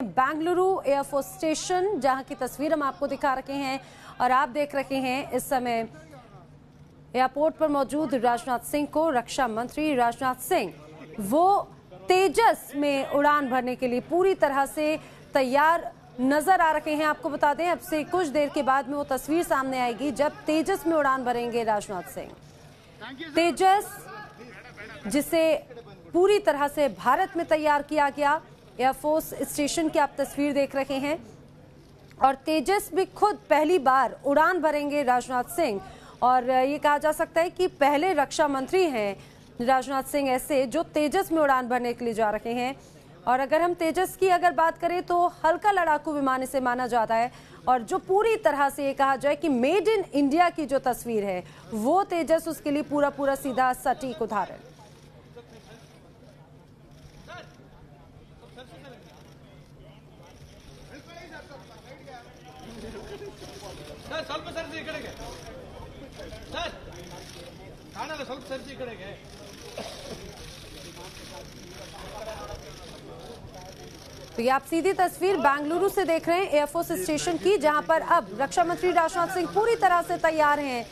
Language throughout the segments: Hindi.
बेंगलुरु एयरफोर्स स्टेशन जहां की तस्वीर हम आपको दिखा रखे हैं और आप देख रहे हैं इस समय एयरपोर्ट पर मौजूद राजनाथ सिंह को। रक्षा मंत्री राजनाथ सिंह वो तेजस में उड़ान भरने के लिए पूरी तरह से तैयार नजर आ रखे हैं। आपको बता दें अब से कुछ देर के बाद में वो तस्वीर सामने आएगी जब तेजस में उड़ान भरेंगे राजनाथ सिंह। तेजस जिसे पूरी तरह से भारत में तैयार किया गया, एयरफोर्स स्टेशन की आप तस्वीर देख रहे हैं और तेजस भी खुद पहली बार उड़ान भरेंगे राजनाथ सिंह। और ये कहा जा सकता है कि पहले रक्षा मंत्री हैं राजनाथ सिंह ऐसे जो तेजस में उड़ान भरने के लिए जा रहे हैं। और अगर हम तेजस की बात करें तो हल्का लड़ाकू विमान इसे माना जाता है और जो पूरी तरह से ये कहा जाए कि मेड इन इंडिया की जो तस्वीर है वो तेजस उसके लिए पूरा सीधा सटीक उदाहरण। ಸ್ವಲ್ಪ ಸರ್ಜಿ ಈ ಕಡೆಗೆ ಸರ್ ಕಾಣಲ್ಲ ಸ್ವಲ್ಪ ಸರ್ಜಿ ಈ ಕಡೆಗೆ तो ये आप सीधी तस्वीर बेंगलुरु से देख रहे हैं एयरफोर्स स्टेशन की, जहां पर अब रक्षा मंत्री राजनाथ सिंह पूरी तरह से तैयार हैं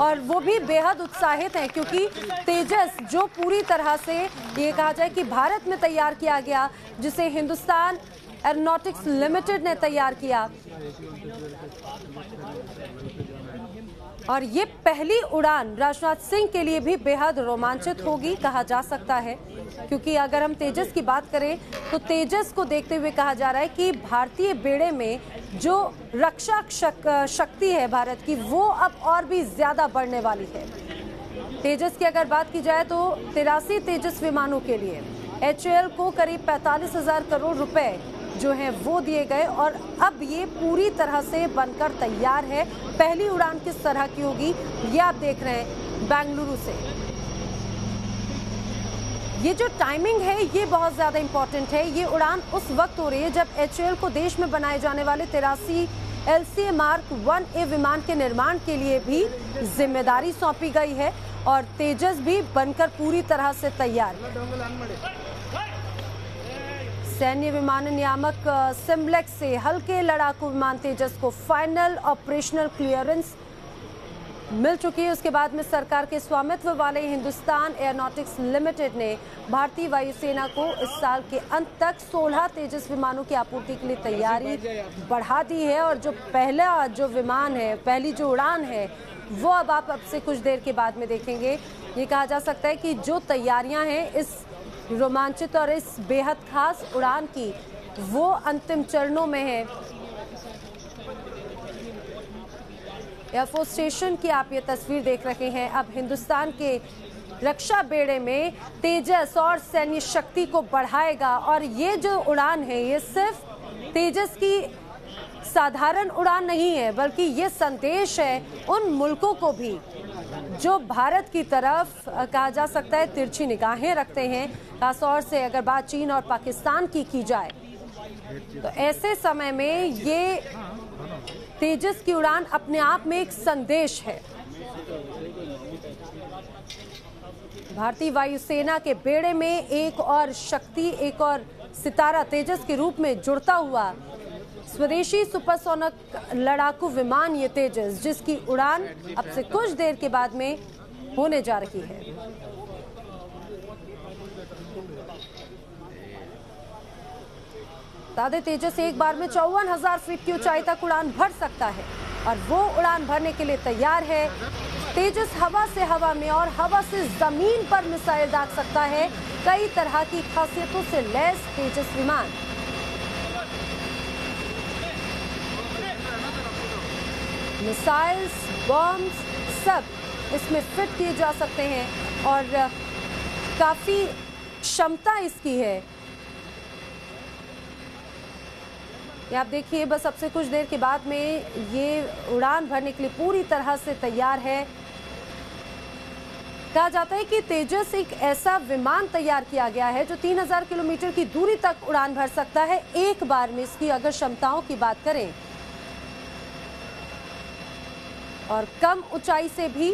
और वो भी बेहद उत्साहित हैं क्योंकि तेजस जो पूरी तरह से ये कहा जाए कि भारत में तैयार किया गया, जिसे हिंदुस्तान एरोनॉटिक्स लिमिटेड ने तैयार किया, और ये पहली उड़ान राजनाथ सिंह के लिए भी बेहद रोमांचित होगी कहा जा सकता है। क्योंकि अगर हम तेजस की बात करें तो तेजस को देखते हुए कहा जा रहा है कि भारतीय बेड़े में जो रक्षा शक्ति है भारत की वो अब और भी ज्यादा बढ़ने वाली है। तेजस की अगर बात की जाए तो 83 तेजस विमानों के लिए HAL को करीब 45,000 करोड़ रुपए जो हैं वो दिए गए और अब ये पूरी तरह से बनकर तैयार है। पहली उड़ान किस तरह की होगी ये आप देख रहे हैं बेंगलुरु से। ये जो टाइमिंग है ये बहुत ज्यादा इंपॉर्टेंट है। ये उड़ान उस वक्त हो रही है जब HAL को देश में बनाए जाने वाले 83 LCA Mark 1A विमान के निर्माण के लिए भी जिम्मेदारी सौंपी गई है और तेजस भी बनकर पूरी तरह से तैयार है। सैन्य विमान नियामक सिमलेक्स से हल्के लड़ाकू विमान तेजस को फाइनल ऑपरेशनल क्लियरेंस मिल चुकी है। उसके बाद में सरकार के स्वामित्व वाले हिंदुस्तान एरोनॉटिक्स लिमिटेड ने भारतीय वायुसेना को इस साल के अंत तक 16 तेजस विमानों की आपूर्ति के लिए तैयारी बढ़ा दी है। और जो पहला जो विमान है, पहली जो उड़ान है वो अब से कुछ देर के बाद में देखेंगे। ये कहा जा सकता है कि जो तैयारियां हैं इस रोमांचित और इस बेहद खास उड़ान की वो अंतिम चरणों में है। एयरफोर्स स्टेशन की आप ये तस्वीर देख रहे हैं। अब हिंदुस्तान के रक्षा बेड़े में तेजस और सैन्य शक्ति को बढ़ाएगा और ये जो उड़ान है ये सिर्फ तेजस की साधारण उड़ान नहीं है बल्कि ये संदेश है उन मुल्कों को भी जो भारत की तरफ कहा जा सकता है तिरछी निगाहें रखते हैं। खासतौर से अगर बात चीन और पाकिस्तान की जाए तो ऐसे समय में ये तेजस की उड़ान अपने आप में एक संदेश है। भारतीय वायुसेना के बेड़े में एक और शक्ति, एक और सितारा तेजस के रूप में जुड़ता हुआ स्वदेशी सुपरसोनिक लड़ाकू विमान ये तेजस, जिसकी उड़ान अब से कुछ देर के बाद में होने जा रही है। दादे तेजस एक बार में 54,000 फीट की ऊंचाई तक उड़ान भर सकता है और वो उड़ान भरने के लिए तैयार है। तेजस हवा से हवा में और हवा से जमीन पर मिसाइल दाग सकता है। कई तरह की खासियतों से लैस तेजस विमान मिसाइल्स, बॉम्ब्स सब इसमें फिट किए जा सकते हैं और काफी क्षमता इसकी है। ये आप देखिए बस अब से कुछ देर के बाद में ये उड़ान भरने के लिए पूरी तरह से तैयार है। कहा जाता है कि तेजस एक ऐसा विमान तैयार किया गया है जो 3000 किलोमीटर की दूरी तक उड़ान भर सकता है एक बार में। इसकी अगर क्षमताओं की बात करें और कम ऊंचाई से भी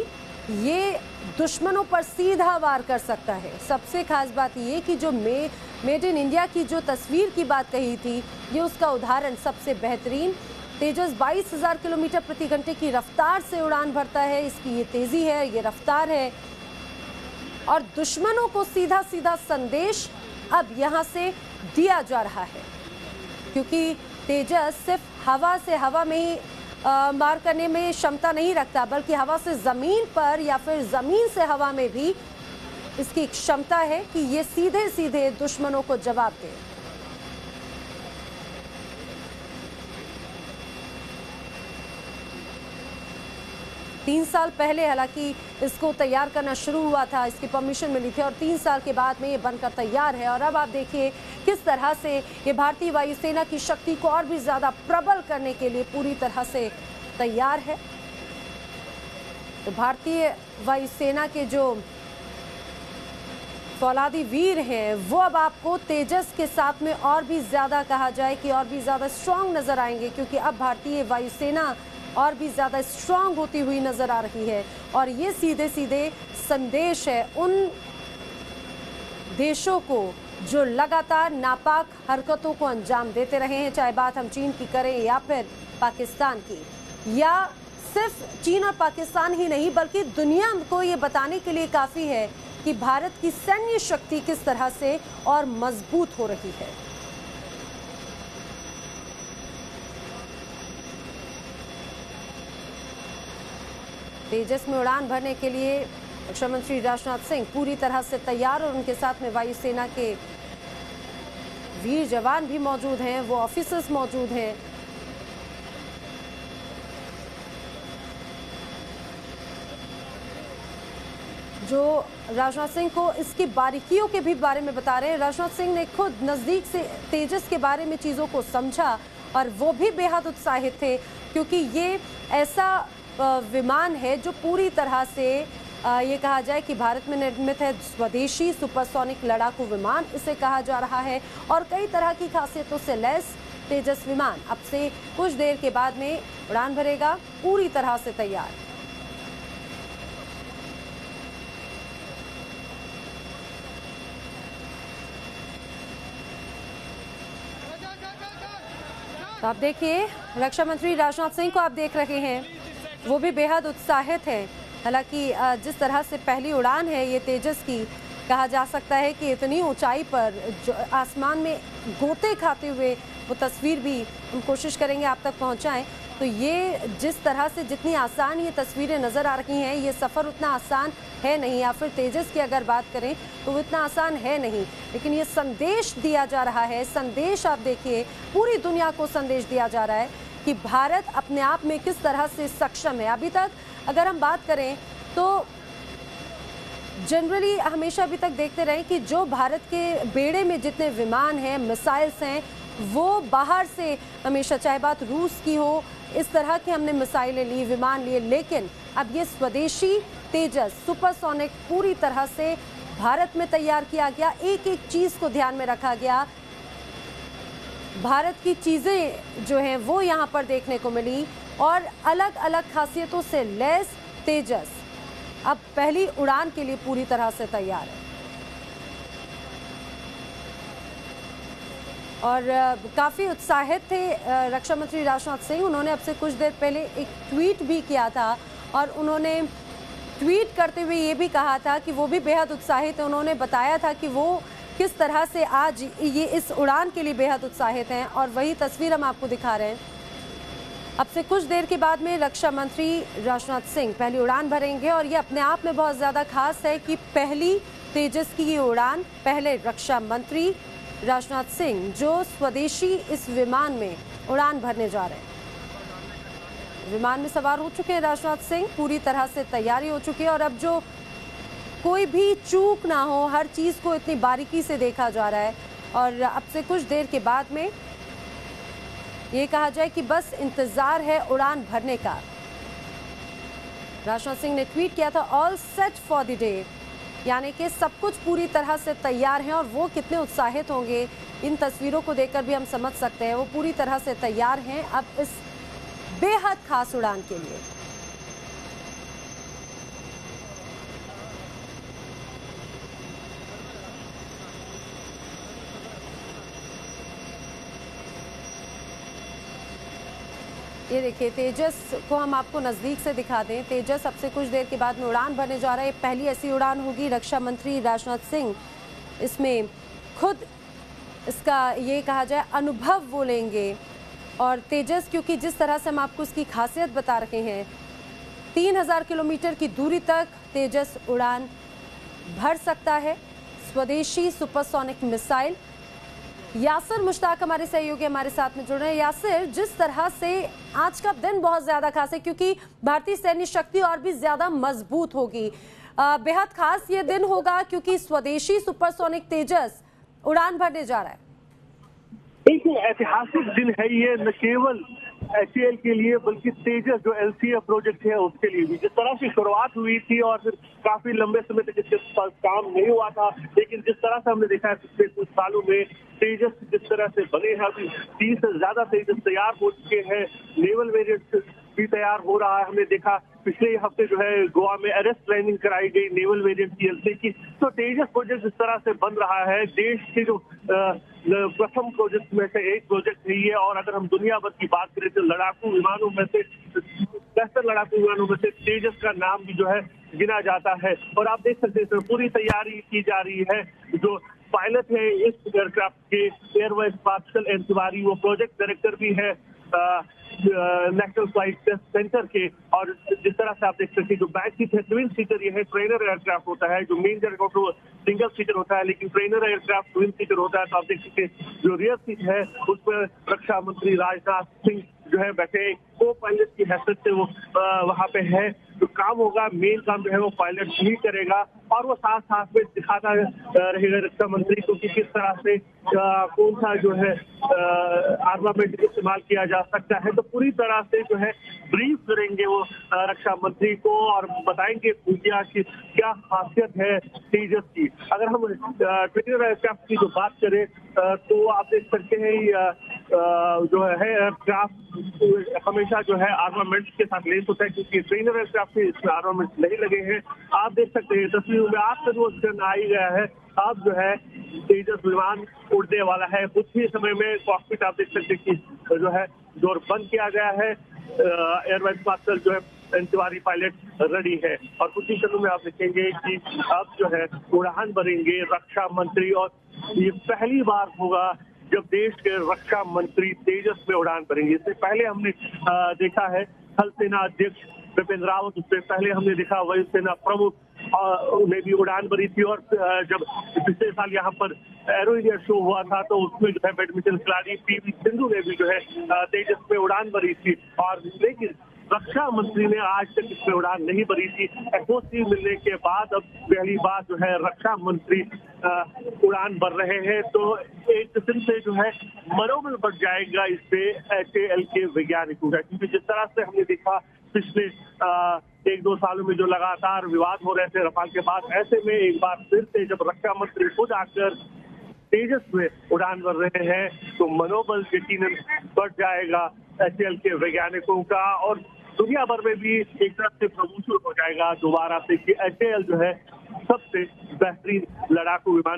ये दुश्मनों पर सीधा वार कर सकता है। सबसे खास बात ये कि मेड इन इंडिया की जो तस्वीर की बात कही थी, ये उसका उदाहरण सबसे बेहतरीन। तेजस 22,000 किलोमीटर प्रति घंटे की रफ्तार से उड़ान भरता है। इसकी ये तेजी है, ये रफ्तार है, और दुश्मनों को सीधा सीधा संदेश अब यहाँ से दिया जा रहा है, क्योंकि तेजस सिर्फ हवा से हवा में ही मार करने में क्षमता नहीं रखता, बल्कि हवा से जमीन पर या फिर जमीन से हवा में भी इसकी क्षमता है कि ये सीधे सीधे दुश्मनों को जवाब दे। तीन साल पहले हालांकि इसको तैयार करना शुरू हुआ था, इसकी परमिशन मिली थी, और 3 साल के बाद में ये बनकर तैयार है। और अब आप देखिए किस तरह से ये भारतीय वायुसेना की शक्ति को और भी ज्यादा प्रबल करने के लिए पूरी तरह से तैयार है। तो भारतीय वायुसेना के जो फौलादी वीर हैं, वो अब आपको तेजस के साथ में और भी ज्यादा कहा जाए कि और भी ज्यादा स्ट्रांग नजर आएंगे, क्योंकि अब भारतीय वायुसेना और भी ज्यादा स्ट्रांग होती हुई नजर आ रही है। और ये सीधे सीधे संदेश है उन देशों को जो लगातार नापाक हरकतों को अंजाम देते रहे हैं, चाहे बात हम चीन की करें या फिर पाकिस्तान की, या सिर्फ चीन और पाकिस्तान ही नहीं बल्कि दुनिया को ये बताने के लिए काफी है कि भारत की सैन्य शक्ति किस तरह से और मजबूत हो रही है। तेजस में उड़ान भरने के लिए रक्षा मंत्री राजनाथ सिंह पूरी तरह से तैयार, और उनके साथ में वायुसेना के वीर जवान भी मौजूद हैं, वो ऑफिसर्स मौजूद हैं। जो राजनाथ सिंह को इसकी बारीकियों के भी बारे में बता रहे हैं। राजनाथ सिंह ने खुद नज़दीक से तेजस के बारे में चीज़ों को समझा, और वो भी बेहद उत्साहित थे, क्योंकि ये ऐसा विमान है जो पूरी तरह से ये कहा जाए कि भारत में निर्मित है। स्वदेशी सुपरसोनिक लड़ाकू विमान इसे कहा जा रहा है, और कई तरह की खासियतों से लैस तेजस विमान अब से कुछ देर के बाद में उड़ान भरेगा, पूरी तरह से तैयार। तो आप देखिए रक्षा मंत्री राजनाथ सिंह को आप देख रहे हैं, वो भी बेहद उत्साहित हैं। हालांकि जिस तरह से पहली उड़ान है ये तेजस की, कहा जा सकता है कि इतनी ऊंचाई पर जो आसमान में गोते खाते हुए वो तस्वीर भी हम कोशिश करेंगे आप तक पहुंचाएं। तो ये जिस तरह से जितनी आसान ये तस्वीरें नज़र आ रही हैं, ये सफ़र उतना आसान है नहीं, या फिर तेजस की अगर बात करें तो वो इतना आसान है नहीं, लेकिन ये संदेश दिया जा रहा है। संदेश आप देखिए, पूरी दुनिया को संदेश दिया जा रहा है कि भारत अपने आप में किस तरह से सक्षम है। अभी तक अगर हम बात करें तो जनरली हमेशा अभी तक देखते रहे कि जो भारत के बेड़े में जितने विमान हैं, मिसाइल्स हैं, वो बाहर से हमेशा, चाहे बात रूस की हो, इस तरह की हमने मिसाइलें ली, विमान लिए, लेकिन अब ये स्वदेशी तेजस सुपरसोनिक पूरी तरह से भारत में तैयार किया गया। एक एक चीज़ को ध्यान में रखा गया, भारत की चीज़ें जो हैं वो यहाँ पर देखने को मिली, और अलग अलग खासियतों से लैस तेजस अब पहली उड़ान के लिए पूरी तरह से तैयार है। और काफ़ी उत्साहित थे रक्षा मंत्री राजनाथ सिंह। उन्होंने अब से कुछ देर पहले एक ट्वीट भी किया था, और उन्होंने ट्वीट करते हुए ये भी कहा था कि वो भी बेहद उत्साहित है। उन्होंने बताया था कि वो किस तरह से आज ये इस उड़ान के लिए बेहद उत्साहित हैं, और वही तस्वीर हम आपको दिखा रहे हैं। अब से कुछ देर के बाद में रक्षा मंत्री राजनाथ सिंह पहली उड़ान भरेंगे, और ये अपने आप में बहुत ज़्यादा खास है कि पहली तेजस की ये उड़ान पहले रक्षा मंत्री राजनाथ सिंह जो स्वदेशी इस विमान में उड़ान भरने जा रहे हैं। विमान में सवार हो चुके हैं राजनाथ सिंह, पूरी तरह से तैयारी हो चुकी है, और अब जो कोई भी चूक ना हो, हर चीज़ को इतनी बारीकी से देखा जा रहा है। और अब से कुछ देर के बाद में ये कहा जाए कि बस इंतज़ार है उड़ान भरने का। राजनाथ सिंह ने ट्वीट किया था, all set for the day, यानी कि सब कुछ पूरी तरह से तैयार हैं। और वो कितने उत्साहित होंगे इन तस्वीरों को देखकर भी हम समझ सकते हैं। वो पूरी तरह से तैयार हैं अब इस बेहद खास उड़ान के लिए। ये देखिए तेजस को हम आपको नज़दीक से दिखा दें। तेजस अब से कुछ देर के बाद में उड़ान भरने जा रहा है। पहली ऐसी उड़ान होगी। रक्षा मंत्री राजनाथ सिंह इसमें खुद इसका ये कहा जाए अनुभव वो लेंगे। और तेजस क्योंकि जिस तरह से हम आपको इसकी खासियत बता रहे हैं, 3000 किलोमीटर की दूरी तक तेजस उड़ान भर सकता है। स्वदेशी सुपरसोनिक मिसाइल। यासिर मुश्ताक हमारे सहयोगी हमारे साथ में जुड़ रहे हैं। यासिर, जिस तरह से आज का दिन बहुत ज्यादा खास है क्योंकि भारतीय सैन्य शक्ति और भी ज्यादा मजबूत होगी, बेहद खास ये दिन होगा क्योंकि स्वदेशी सुपरसोनिक तेजस उड़ान भरने जा रहा है। एक ऐतिहासिक दिन है ये, न केवल HAL के लिए बल्कि तेजस जो LCA प्रोजेक्ट है उसके लिए भी। जिस तरह से शुरुआत हुई थी और फिर काफी लंबे समय तक इसके पास काम नहीं हुआ था, लेकिन जिस तरह से हमने देखा है पिछले कुछ सालों में तेजस जिस तरह से बने हैं, अभी 30 से ज्यादा तेजस तैयार हो चुके हैं। नेवल वेरिएंट भी तैयार हो रहा है। हमने देखा पिछले हफ्ते जो है गोवा में अरेस्ट ट्रेनिंग कराई गई नेवल वेरिएंट की LCA की। तो तेजस प्रोजेक्ट जिस तरह से बन रहा है, देश के जो प्रथम प्रोजेक्ट में से एक प्रोजेक्ट है ये। और अगर हम दुनिया भर की बात करें तो लड़ाकू विमानों में से बेहतर लड़ाकू विमानों में से तेजस का नाम भी जो है गिना जाता है। और आप देख सकते हैं पूरी तैयारी की जा रही है। जो पायलट है इस एयरक्राफ्ट के air vice marshal N Tiwari, वो प्रोजेक्ट डायरेक्टर भी है नेशनल फ्लाइट टेस्ट सेंटर के। और जिस तरह से आप देख सकते हैं जो बैक सीट है ट्विन सीटर, ये है ट्रेनर एयरक्राफ्ट होता है। जो मेन एयरक्राफ्ट वो सिंगल सीटर होता है, लेकिन ट्रेनर एयरक्राफ्ट ट्विन सीटर होता है। तो आप देख सकते हैं जो रियर सीट है उस पर रक्षा मंत्री राजनाथ सिंह जो है बैठे को पायलट की हैसियत से वो वहां पे है। जो काम होगा मेन काम जो है वो पायलट ही करेगा। और वो साथ साथ में दिखाता रहेगा रक्षा मंत्री को कि किस तरह से कौन सा जो है आर्मामेंट इस्तेमाल किया जा सकता है। तो पूरी तरह से जो है ब्रीफ करेंगे वो रक्षा मंत्री को और बताएंगे दुनिया की क्या खासियत है तेजस की। अगर हम ट्रेनर एयरक्राफ्ट की जो बात करें तो आप देख सकते हैं जो है एयरक्राफ्ट हमेशा जो है आर्मामेंट के साथ लेस होता है, क्योंकि ट्रेनर एयरक्राफ्ट में इसमें आर्मामेंट नहीं लगे हैं। आप देख सकते हैं तस्वीरों में आज तक वो आ ही गया है। अब जो है तेजस विमान उड़ने वाला है। कुछ ही समय में कॉकपिट आप देख सकते हैं कि जो है डोर बंद किया गया है। एयर वाइस मार्शल जो है एन तिवारी पायलट रेडी है। और कुछ ही क्षणों में आप देखेंगे कि अब जो है उड़ान भरेंगे रक्षा मंत्री। और ये पहली बार होगा जब देश के रक्षा मंत्री तेजस में उड़ान भरेंगे। इससे पहले हमने देखा है थल सेना अध्यक्ष बिपिन रावत, उससे पहले हमने देखा वायुसेना प्रमुख ने भी उड़ान भरी थी। और जब पिछले साल यहाँ पर एरो इंडिया शो हुआ था तो उसमें जो है बैडमिंटन खिलाड़ी PV सिंधु ने भी जो है तेजस में उड़ान भरी थी। और लेकिन रक्षा मंत्री ने आज तक इसमें उड़ान नहीं भरी थी। FOC मिलने के बाद अब पहली बार जो है रक्षा मंत्री उड़ान भर रहे हैं। तो एक किस्म से जो है मनोबल बढ़ जाएगा इससे HAL के वैज्ञानिकों का, क्योंकि जिस तरह से हमने देखा पिछले 1-2 सालों में जो लगातार विवाद हो रहे थे रफाल के बाद, ऐसे में एक बार फिर से जब रक्षा मंत्री खुद आकर तेजस में उड़ान भर रहे हैं तो मनोबल यकीनन बढ़ जाएगा HAL के वैज्ञानिकों का। और दुनिया भर में भी एक तरफ से प्रमोशन हो जाएगा दोबारा से कि HAL जो है सबसे बेहतरीन लड़ाकू विमान